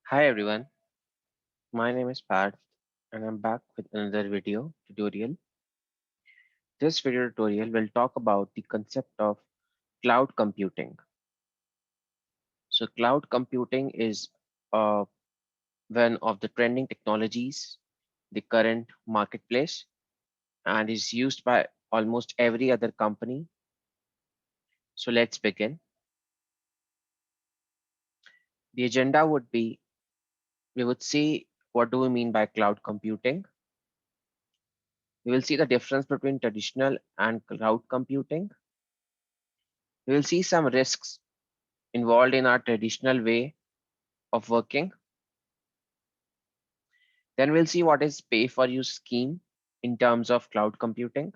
Hi everyone, my name is Parth and I'm back with another video tutorial. This video tutorial will talk about the concept of cloud computing. So cloud computing is uh, one of the trending technologies, the current marketplace, and is used by almost every other company. So let's begin. The agenda would be, we would see what do we mean by cloud computing. We will see the difference between traditional and cloud computing. We will see some risks involved in our traditional way of working. Then we'll see what is pay for use scheme in terms of cloud computing.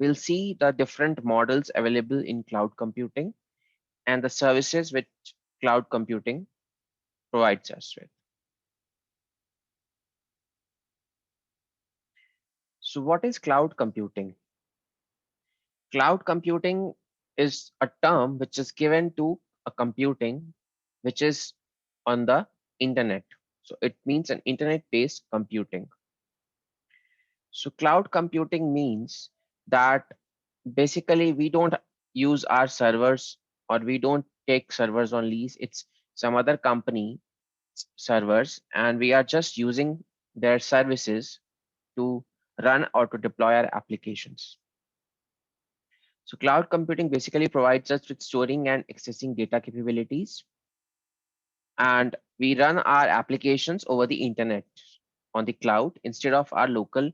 We'll see the different models available in cloud computing and the services which cloud computing provides us with. So what is cloud computing? Cloud computing is a term which is given to a computing which is on the internet. So it means an internet based computing. So cloud computing means that basically we don't use our servers or we don't take servers on lease. It's some other company servers and we are just using their services to run or to deploy our applications. So cloud computing basically provides us with storing and accessing data capabilities, and we run our applications over the internet on the cloud instead of our local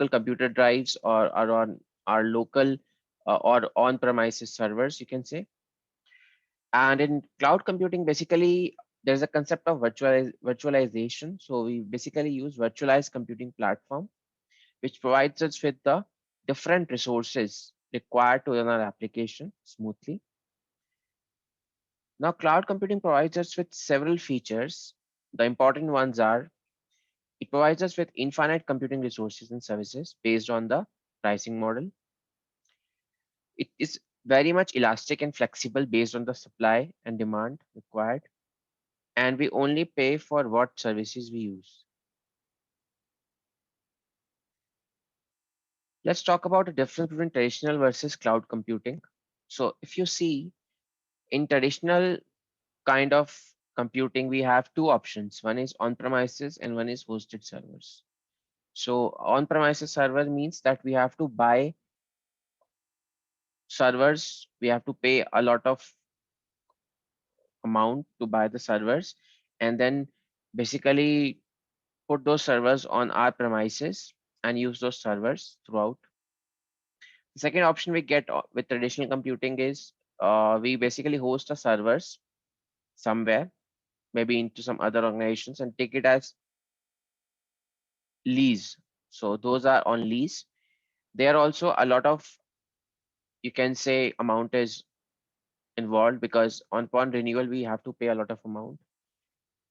computer drives or on our local or on-premises servers, you can say. And in cloud computing, basically, there's a concept of virtualization. So we basically use virtualized computing platform, which provides us with the different resources required to run our application smoothly. Now, cloud computing provides us with several features. The important ones are it provides us with infinite computing resources and services based on the pricing model. It is very much elastic and flexible based on the supply and demand required. And we only pay for what services we use. Let's talk about the difference between traditional versus cloud computing. So if you see in traditional kind of computing, we have two options. One is on-premises and one is hosted servers. So on-premises server means that we have to buy servers. We have to pay a lot of amount to buy the servers and then basically put those servers on our premises and use those servers throughout. The second option we get with traditional computing is we basically host our servers somewhere, maybe into some other organizations and take it as lease. So those are on lease. There are also a lot of, you can say, amount is involved because on upon renewal we have to pay a lot of amount.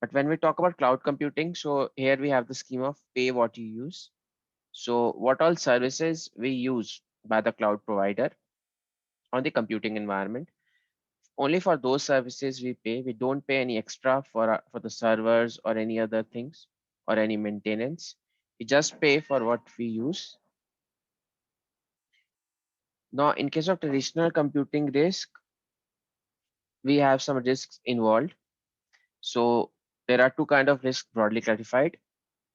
But when we talk about cloud computing, so here we have the scheme of pay what you use. So what all services we use by the cloud provider on the computing environment. Only for those services we pay. We don't pay any extra for the servers or any other things or any maintenance. We just pay for what we use. Now, in case of traditional computing risk, we have some risks involved. So there are two kind of risks broadly classified: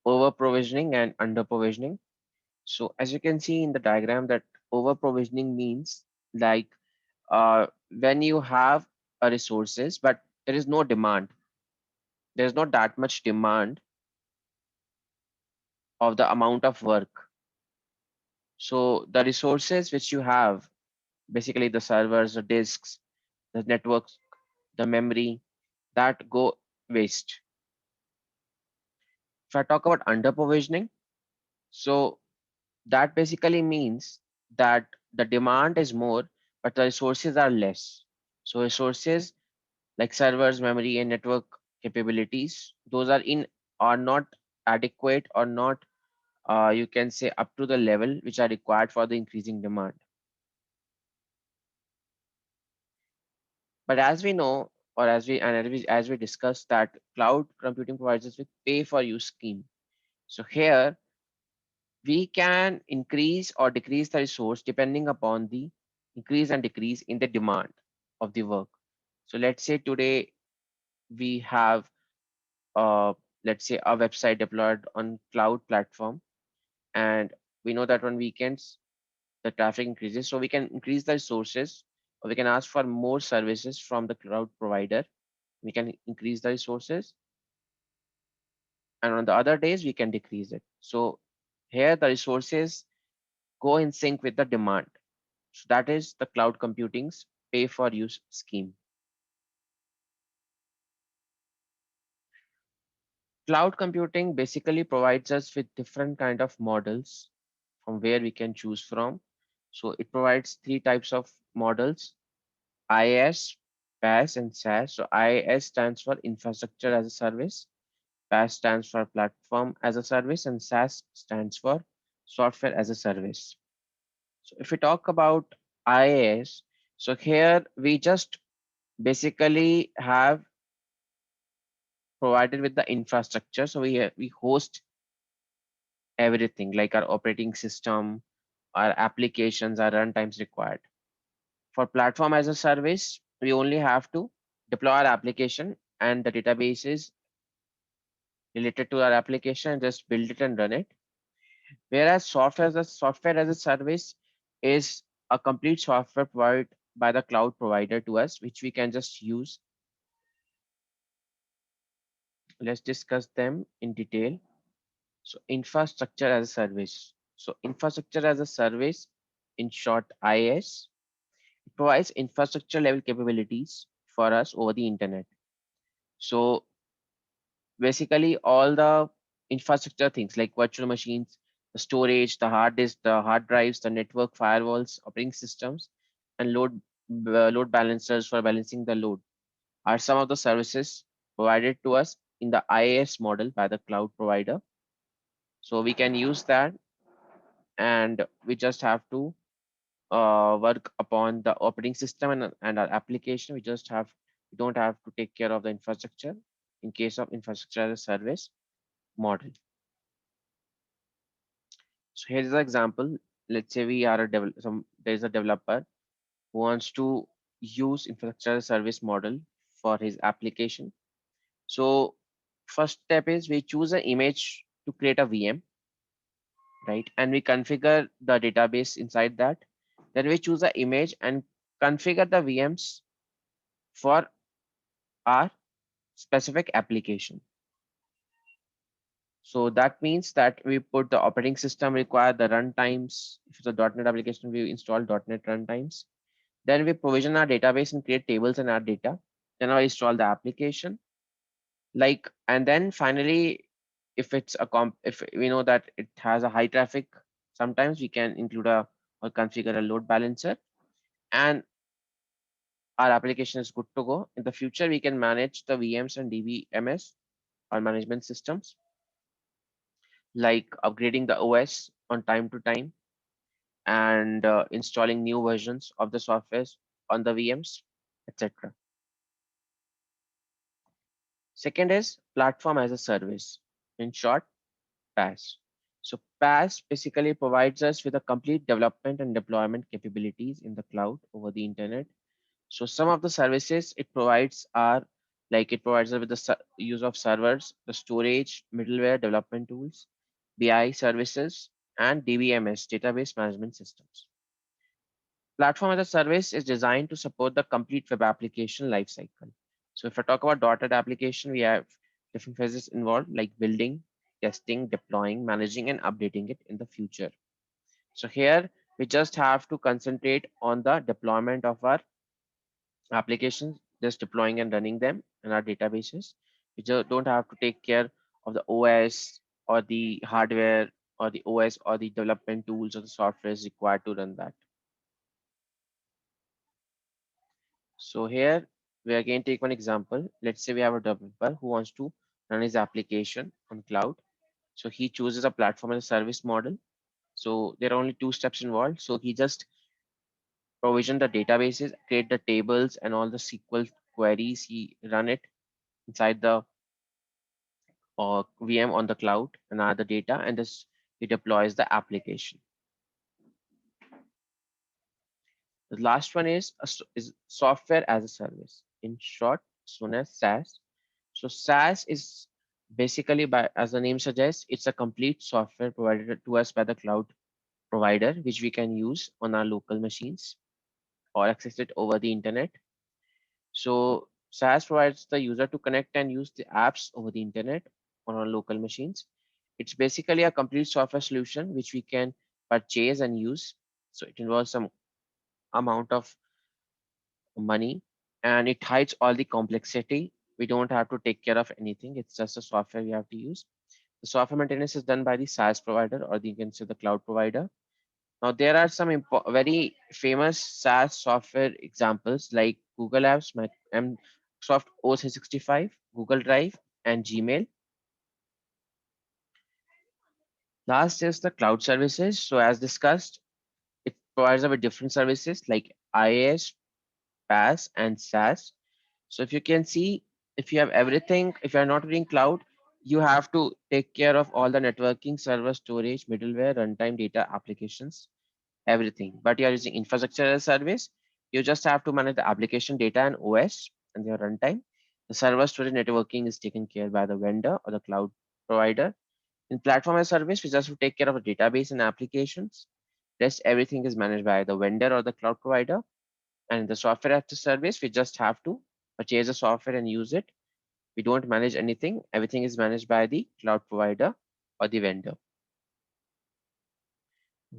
over provisioning and under provisioning. So as you can see in the diagram, that over provisioning means like when you have a resources but there is no demand, there's not that much demand of the amount of work. So the resources which you have, basically the servers, the disks, the networks, the memory, that go waste. If I talk about under provisioning, so that basically means that the demand is more, but the resources are less. So resources like servers, memory, and network capabilities, those are not adequate or not you can say up to the level which are required for the increasing demand. But as we know, or as we discussed that cloud computing provides us with pay for use scheme. So here we can increase or decrease the resource depending upon the increase and decrease in the demand of the work. So let's say today we have let's say a website deployed on cloud platform, and we know that on weekends the traffic increases, so we can increase the resources, or we can ask for more services from the cloud provider. We can increase the resources, and on the other days we can decrease it. So here the resources go in sync with the demand. So that is the cloud computing's pay for use scheme. Cloud computing basically provides us with different kind of models from where we can choose from. So it provides three types of models: IaaS, PaaS, and SaaS. So IaaS stands for infrastructure as a service, PaaS stands for platform as a service, and SaaS stands for software as a service. So if we talk about IaaS, so here we just basically have provided with the infrastructure. So we host everything like our operating system, our applications, our runtimes required. For platform as a service, we only have to deploy our application and the databases related to our application, just build it and run it. Whereas software as a service is a complete software provided by the cloud provider to us, which we can just use. Let's discuss them in detail. So infrastructure as a service. So infrastructure as a service, in short, IaaS, it provides infrastructure level capabilities for us over the internet. So basically all the infrastructure things like virtual machines, the storage, the hard disk, the hard drives, the network firewalls, operating systems, and load balancers for balancing the load are some of the services provided to us in the IaaS model by the cloud provider. So we can use that, and we just have to work upon the operating system and our application. We don't have to take care of the infrastructure in case of infrastructure as a service model. So here's an example. Let's say we are there's a developer who wants to use infrastructure as a service model for his application. So first step is we choose an image to create a VM, right? And we configure the database inside that. Then we choose an image and configure the VMs for our specific application. So that means that we put the operating system required, the runtimes. If it's a .NET application, we install .NET runtimes. Then we provision our database and create tables and add data. Then I install the application. And then finally, if we know that it has a high traffic, sometimes we can include or configure a load balancer, and our application is good to go. In the future, we can manage the VMs and DBMS or management systems, like upgrading the OS on time to time, and installing new versions of the software on the VMs, etc. Second is platform as a service, in short, PaaS. So PaaS basically provides us with a complete development and deployment capabilities in the cloud over the internet. So some of the services it provides are like it provides us with the use of servers, the storage, middleware, development tools, BI services, and DBMS, database management systems. Platform as a service is designed to support the complete web application lifecycle. So if I talk about .NET application, we have different phases involved like building, testing, deploying, managing, and updating it in the future. So here we just have to concentrate on the deployment of our applications, just deploying and running them in our databases. We just don't have to take care of the OS or the hardware or the OS or the development tools or the software is required to run that. So here we again take one example. Let's say we have a developer who wants to run his application on cloud. So he chooses a platform as a service model. So there are only two steps involved. So he just provision the databases, create the tables and all the SQL queries, he run it inside the VM on the cloud and other data, and this he deploys the application. The last one is is software as a service. In short, known as SaaS. So SaaS is basically, by as the name suggests, it's a complete software provided to us by the cloud provider, which we can use on our local machines or access it over the internet. So SaaS provides the user to connect and use the apps over the internet on our local machines. It's basically a complete software solution which we can purchase and use. So it involves some amount of money and it hides all the complexity. We don't have to take care of anything. It's just a software we have to use. The software maintenance is done by the SaaS provider, or you can say the cloud provider. Now, there are some very famous SaaS software examples like Google Apps, Microsoft O365, Google Drive, and Gmail. Last is the cloud services. So as discussed, it provides us with different services like IaaS, PaaS, and SaaS. So if you can see, if you have everything, if you are not reading cloud, you have to take care of all the networking, server, storage, middleware, runtime, data, applications, everything. But you are using infrastructure as a service. You just have to manage the application data and OS and your runtime. The server storage networking is taken care by the vendor or the cloud provider. In platform as a service, we just have to take care of the database and applications. Rest everything is managed by the vendor or the cloud provider. And the software as a service, we just have to purchase the software and use it. We don't manage anything. Everything is managed by the cloud provider or the vendor.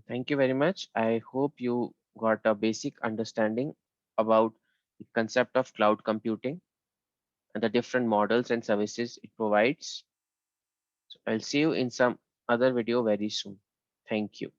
Thank you very much. I hope you got a basic understanding about the concept of cloud computing and the different models and services it provides. So I'll see you in some other video very soon. Thank you.